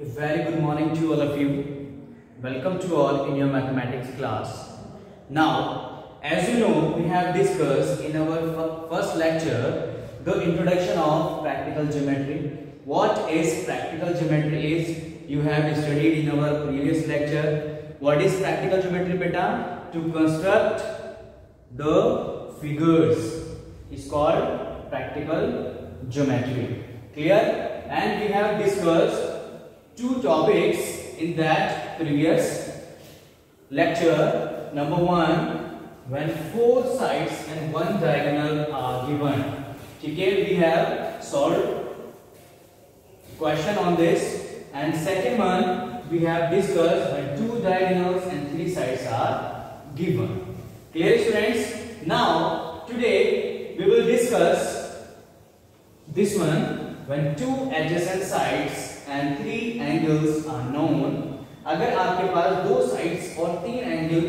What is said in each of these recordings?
A very good morning to all of you. Welcome to all in your mathematics class. Now, as you know, we have discussed in our first lecture the introduction of practical geometry. What is practical geometry is you have studied in our previous lecture. What is practical geometry, beta? To construct the figures is called practical geometry. Clear? And we have discussed two topics in that previous lecture. Number one, when four sides and one diagonal are given. Okay, we have solved question on this. And second one, we have discussed when two diagonals and three sides are given. Clear, students? Now, today we will discuss this one. When two adjacent sides and three angles are known. अगर आपके पास दो sides और तीन angle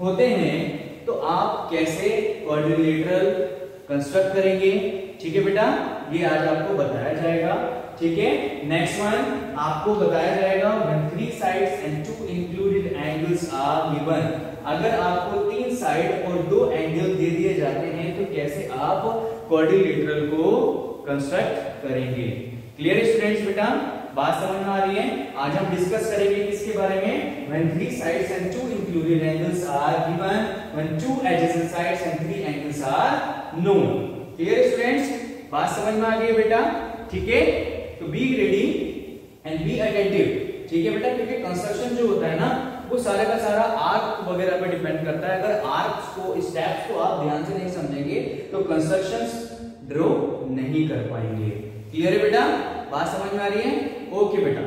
होते हैं तो आप कैसे क्वाड्रिलेटरल कंस्ट्रक्ट करेंगे? ठीक है बेटा, ये आज आपको बताया जाएगा. ठीक है, नेक्स्ट वन आपको बताया जाएगा when three sides and two included angles are given. अगर आपको तीन साइड और दो एंगल दे दिए जाते हैं तो कैसे आप क्वाड्रिलेटरल को कंस्ट्रक्ट करेंगे. Clear students? बेटा बात समझ में आ रही है? आज हम डिस्कस करेंगे किसके बारे में? when three sides and two included angles are given, when two adjacent sides and three angles are known. Clear students? बात समझ में आ गई है बेटा? ठीक है, तो be ready and be attentive. ठीक है बेटा, क्योंकि कंस्ट्रक्शन जो होता है ना वो सारा का सारा आर्क वगैरह पे डिपेंड करता है. अगर आर्क्स को, स्टेप्स को आप ध्यान से नहीं समझेंगे तो कंस्ट्रक्शंस ड्रॉ नहीं कर पाएंगे. क्लियर है बेटा? बात समझ में आ रही है? ओके बेटा.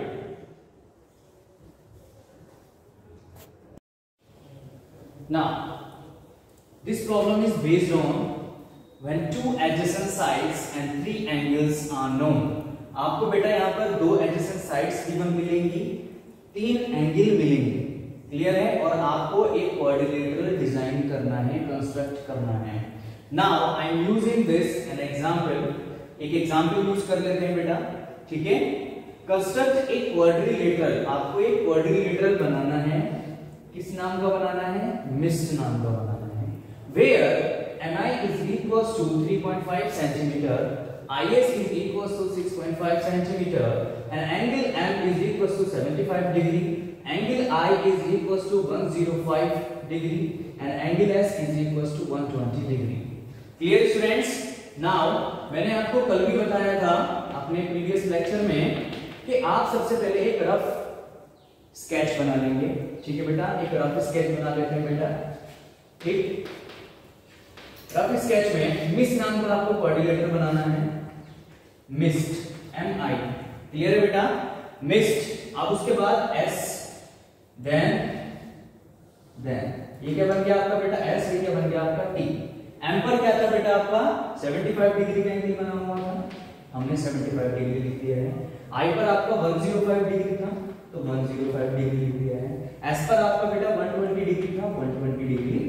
Now, this problem is based on when two adjacent sides and three angles are known. आपको बेटा यहाँ पर दो adjacent sides गिवन मिलेंगी, तीन एंगल मिलेंगे. क्लियर है? और आपको एक क्वाड्रिलेटरल डिजाइन करना है, कंस्ट्रक्ट करना है. Now I am using this an example. एक एग्जाम्पल यूज कर लेते हैं बेटा. ठीक है, कंस्ट्रक्ट एक क्वाड्रिलेटरल. आपको एक क्वाड्रिलेटरल बनाना है. किस नाम का बनाना है? मिस्ट नाम का बनाना है. Where MI is equals to 3.5 centimeter, IS is equals to 6.5 centimeter, and angle M is equals to 75 degree, angle I is equals to 105 degree, and angle S is equals to 120 degree. Clear students? Now मैंने आपको कल भी बताया था अपने previous lecture में कि आप सबसे पहले एक रफ स्केच बना लेंगे. ठीक है बेटा, एक रफ स्केच बना लेते हैं बेटा. ठीक, रफ स्केच में मिस्ट नाम का आपको क्वाड्रिलेटरल बनाना है. Mist MI. क्लियर है बेटा? मिस्ट. अब उसके बाद S, देन ये क्या बन गया आपका बेटा? S. ये क्या बन गया आपका? T. M पर क्या था बेटा आपका? 75 डिग्री का एंगल बना हुआ था, हमने 75 डिग्री लिख दिया है. I पर आपका 105 डिग्री था तो 105 डिग्री लिख दिया है. S पर आपका बेटा 120 डिग्री था, 120 डिग्री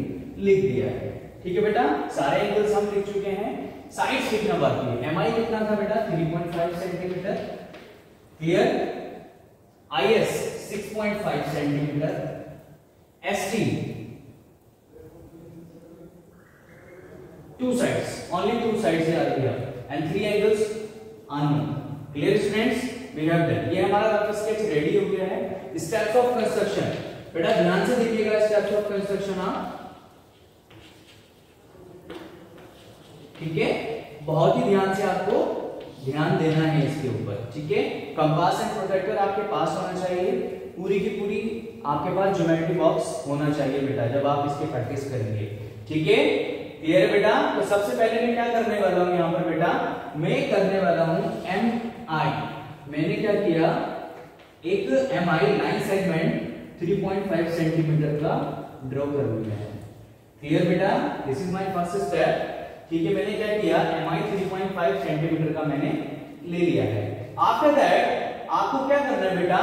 लिख दिया है. ठीक है बेटा, सारे एंगल्स हम लिख चुके हैं. साइड्स कितना बाकी है? MI कितना था बेटा? 3.5 centimetre. Clear? IS 6.5 centimetre. ST two sides, only two sides are here and three angles unknown. Clear students? We have done. ये हमारा रफ स्केच रेडी हो गया है. स्टेप्स ऑफ कंस्ट्रक्शन बेटा ध्यान से देखिएगा. स्टेप्स ऑफ कंस्ट्रक्शन आप, ठीक है, बहुत ही ध्यान से आपको ध्यान देना है इसके ऊपर. ठीक है, कंपास एंड प्रोट्रैक्टर आपके पास होना चाहिए. पूरी की पूरी आपके पास ज्योमेट्री बॉक्स होना चाहिए बेटा जब आप इसकी प्रैक्टिस करेंगे. ठीक है, क्लियर है बेटा? तो सबसे पहले मैं क्या करने वाला हूं यहाँ पर बेटा? मैं करने वाला हूं MI. मैंने क्या किया? एक MI लाइन सेगमेंट 3.5 सेंटीमीटर का ड्रॉ कर लिया है. क्लियर बेटा? This is my first step. ठीक है, मैंने क्या किया? MI 3.5 सेंटीमीटर का मैंने ले लिया है. आफ्टर दैट आपको क्या करना है बेटा?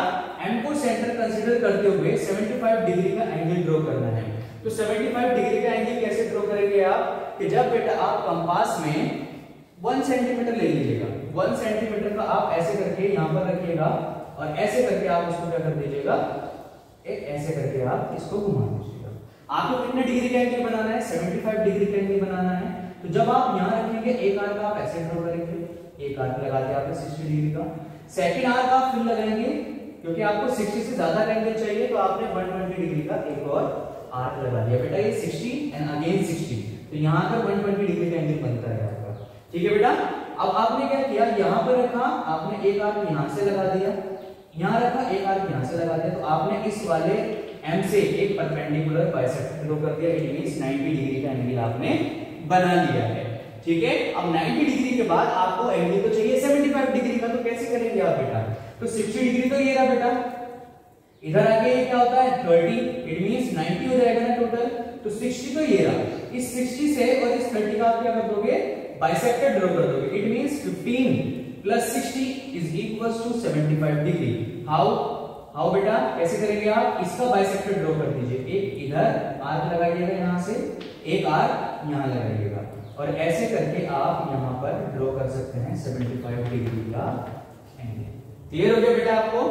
M को सेंटर कंसीडर करते हुए 75 डिग्री का एंगल ड्रॉ करना है. तो 75 डिग्री का एंगल कैसे ड्रॉ करेंगे आप? कि जब बेटा आप कंपास में 1 सेंटीमीटर ले लीजिएगा. 1 सेंटीमीटर का आप ऐसे करके यहां पर रखिएगा और ऐसे करके आप इसको क्या कर दीजिएगा, ऐसे करके आप इसको घुमा दीजिएगा। आपको कितने डिग्री का एंगल बनाना है, 75 डिग्री का एंगल बनाना है। तो जब आप यहाँ रखेंगे एक आर्क आप ऐसे ड्रॉ करेंगे, एक आर्क लगा दिया आपने 60 डिग्री का। सेकंड आर्क आप फिर लगाएंगे, क्योंकि आपको 60 से ज्यादा एंगल चाहिए तो आपने 120 डिग्री का एक और आर्क लगा दिया। बेटा ये 60 एंड अगेन 60, तो यहाँ पर 120 डिग्री का एंगल बनता है आपका। ठीक है बेटा, अब आपने क्या किया, यहाँ पर रखा आपने एक आर्क यहाँ से लगा दिया, यहाँ रखा एक आर्क यहाँ से लगा दिया, तो आपने इस वाले M से एक परपेंडिकुलर बाइसेक्टर ड्रॉ कर दिया। इट मींस 90 डिग्री का एंगल आपने बना लिया है। ठीक है, अब 90 डिग्री के बाद आपको एंगल तो चाहिए 75 डिग्री का, तो कैसे करेंगे आप बेटा, तो 60 डिग्री तो ये रहा बेटा, इधर आके ये क्या होता है 30, इट मींस 90 हो जाएगा ना टोटल, तो 60 तो ये रहा, इस 60 से और इस 30 का आप क्या कर दोगे, बाइसेक्टर ड्रॉ कर दोगे। It means 15 plus 60 is equals to 75 degree. How बेटा, कैसे करेंगे आप, इसका बाइसेक्टर ड्रॉ कर दीजिए, एक इधर आर्क लगाइएगा यहाँ से, एक आर्क यहाँ लगाइएगा, और ऐसे करके आप यहाँ पर ड्रॉ कर सकते हैं 75 डिग्री का एंगल। क्लियर हो गया बेटा, आपको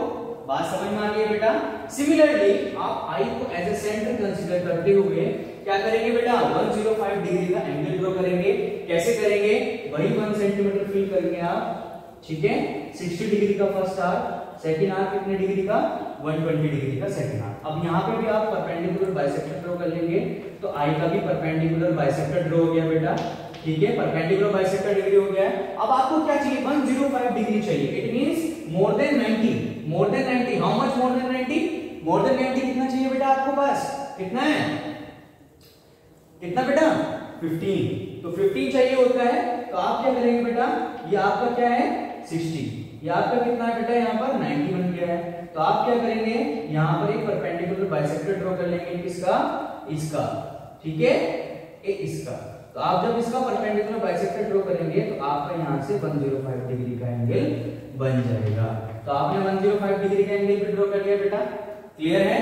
बात समझ में आ गई बेटा। सिमिलरली आप आई को एज ए सेंटर कंसीडर करते हुए क्या करेंगे बेटा, 105 डिग्री का एंगल ड्रॉ करेंगे। कैसे करेंगे, वही 1 सेंटीमीटर फिल करेंगे आप। ठीक है, 60 डिग्री का फर्स्ट आर्क, सेकंड आर्क कितने डिग्री का, 120 डिग्री का सेकंड आर्क। अब यहाँ पे भी आप परपेंडिकुलर बाइसेक्टर ड्रॉ कर लेंगे, तो आई का भी परपेंडिकुलर बाइसेक्टर ड्रॉ हो गया बेटा। ठीक है, परपेंडिकुलर बाइसेक्टर डिग्री हो गया है। अब आपको क्या चाहिए, 105 डिग्री चाहिए। It means more than 90, more than 90। How much more than 90, more than 90 कितना चाहिए बेटा आपको पास, कितना है, कितना बेटा 15, तो 15 चाहिए होता है। तो आप क्या करेंगे बेटा, ये आपका क्या है 60, ये आपका कितना है बेटा, यहाँ पर 90 बन गया है। तो आप क्या करेंगे, यहाँ पर एक परपेंडिकुलर बाइसेक्टर ड्रॉ कर लेंगे, किसका, इसका। ठीक है, इसका। तो आप जब इसका परपेंडिकुलर बाइसेक्टर ड्रॉ करेंगे तो आपका यहाँ से 105 डिग्री का एंगल बन जाएगा। तो आपने 105 डिग्री का एंगल भी ड्रॉ कर लिया बेटा। क्लियर है,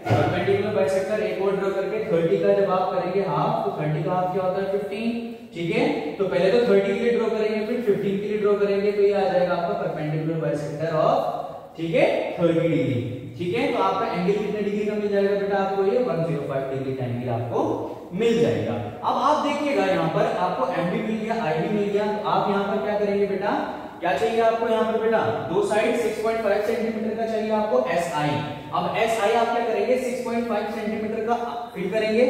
परपेंडिकुलर बाइसेक्टर एक और ड्रॉ करके 30 का जब आप करेंगे हाफ, तो 30 का हाफ क्या होता है 15। ठीक है, तो पहले तो 30 के लिए ड्रॉ करेंगे, फिर 15 के लिए ड्रॉ करेंगे, तो ये आ जाएगा आपका परपेंडिकुलर बाइसेक्टर ऑफ, ठीक है, 30 डिग्री। ठीक है, तो आपका एंगल कितने डिग्री का मिल जाएगा बेटा आपको, ये 105 डिग्री का एंगल आपको मिल जाएगा। अब आप देखिएगा यहाँ पर आपको एम भी मिल गया, आई भी मिल गया, तो आप यहाँ पर क्या करेंगे बेटा, क्या चाहिए आपको यहाँ पर बेटा, दो साइड 6.5 सेंटीमीटर का चाहिए आपको एस आई। अब एस आई आप क्या करेंगे, 6.5 सेंटीमीटर का फिल करेंगे,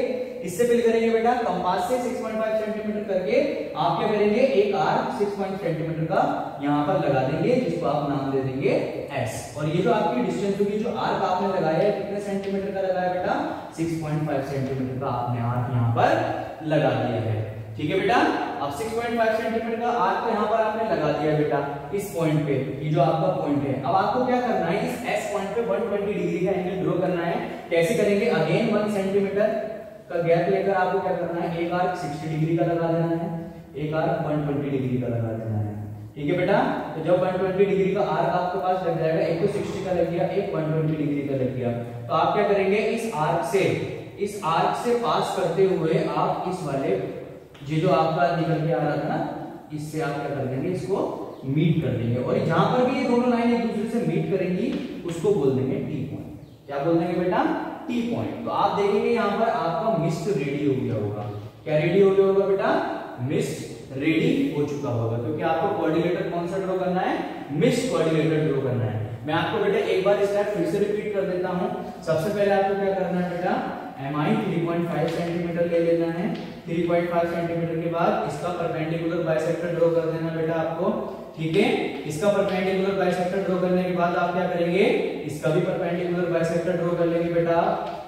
इससे फिल करेंगे बेटा, कंपास से 6.5 सेंटीमीटर करके आप क्या करेंगे, एक आर्क 6 सेंटीमीटर का यहाँ पर लगा देंगे, जिसको आप नाम दे देंगे एस। और ये जो आपकी डिस्टेंस होगी, जो आर्क आपने लगाया है कितने सेंटीमीटर का लगाया बेटा, 6.5 सेंटीमीटर का आपने आर्क यहाँ पर लगा दिया है। ठीक है बेटा, अब 6.5 सेंटीमीटर का आर्क यहाँ पर आपने लगा दिया बेटा इस पॉइंट पे, ये जो आपका पॉइंट है। अब आपको क्या करना है, इस एस पॉइंट पे 120 डिग्री का एंगल ड्रॉ करना है। कैसे करेंगे, अगेन 1 सेंटीमीटर का गैप लेकर आपको क्या करना है, एक आर्क 60 डिग्री का लगा देना है, एक आर्क 120 डिग्री का लगा देना है। ठीक है बेटा, तो जब 120 डिग्री का आर्क आपके पास लग जाएगा, एक तो 60 का लग गया, एक 120 डिग्री का लग गया, तो आप क्या करेंगे, इस आर्क से पास करते हुए आप इस वाले ये जो आपका निकल के आ रहा था ना, इससे आप क्या कर देंगे, इसको मीट कर देंगे, और जहां पर भी ये दोनों लाइन एक दूसरे से मीट करेंगी उसको बोल देंगे टी पॉइंट। क्या बोल देंगे बेटा, टी पॉइंट। तो आप देखेंगे यहाँ पर आपका मिस्ट रेडी हो गया होगा। क्या रेडी हो गया होगा बेटा, मिस्ट रेडी हो चुका होगा, क्योंकि आपको कोऑर्डिनेटर कौन सा ड्रॉ करना है, मिस्ट कोऑर्डिनेटर ड्रॉ करना है। मैं आपको बेटा एक बार स्टेप फिर से रिपीट कर देता हूँ। सबसे पहले आपको क्या करना है बेटा, MI 3.5 सेंटीमीटर ले लेना है। 3.5 सेंटीमीटर के बाद इसका परपेंडिकुलर बाइसेक्टर ड्रॉ कर देना बेटा आपको। ठीक है, इसका परपेंडिकुलर बाइसेक्टर ड्रॉ करने के बाद आप क्या करेंगे, इसका भी परपेंडिकुलर बाइसेक्टर ड्रॉ कर लेंगे बेटा।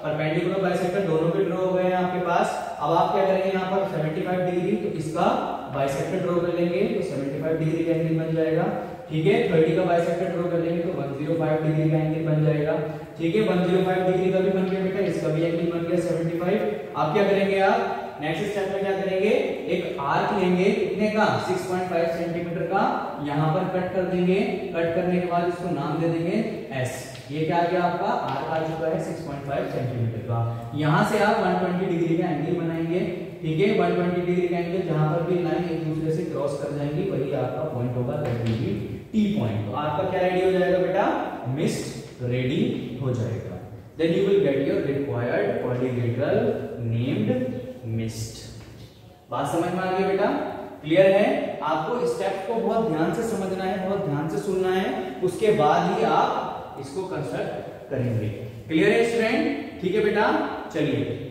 परपेंडिकुलर बाइसेक्टर दोनों के ड्रॉ हो गए हैं आपके पास। अब आप क्या करेंगे, यहाँ पर 75 डिग्री, तो इसका बाइसेक्टर ड्रॉ कर लेंगे, तो 75 डिग्री का एंगल बन जाएगा। ठीक है, 30 का बाइसेक्टर ड्रॉ कर लेंगे तो 105 डिग्री का एंगल बन जाएगा। ठीक है, 105 डिग्री का भी बन गया बेटा, इसका भी एंगल बन गया 75। आप क्या करेंगे, आप नेक्स्ट स्टेप में क्या करेंगे, एक आर्क लेंगे, कितने का, 6.5 सेंटीमीटर का, यहाँ पर कट कर देंगे। कट करने के बाद इसको नाम दे देंगे एस। ये क्या आ गया आपका, आर्क आ चुका है 6.5 सेंटीमीटर का। यहाँ से आप 120 डिग्री का एंगल बनाएंगे। ठीक है, 120 डिग्री का एंगल, जहां पर भी लाइन एक दूसरे से क्रॉस कर जाएंगी वही आपका पॉइंट होगा, that will be T point. तो आपका क्या रेडी हो जाएगा बेटा, मिस्ट रेडी हो जाएगा। Then you will get your required quadrilateral named MIST. बात समझ में आ गई बेटा, क्लियर है? आपको स्टेप को बहुत ध्यान से समझना है, बहुत ध्यान से सुनना है, उसके बाद ही आप इसको कंस्ट्रक्ट करेंगे। क्लियर है स्टूडेंट? ठीक है बेटा, चलिए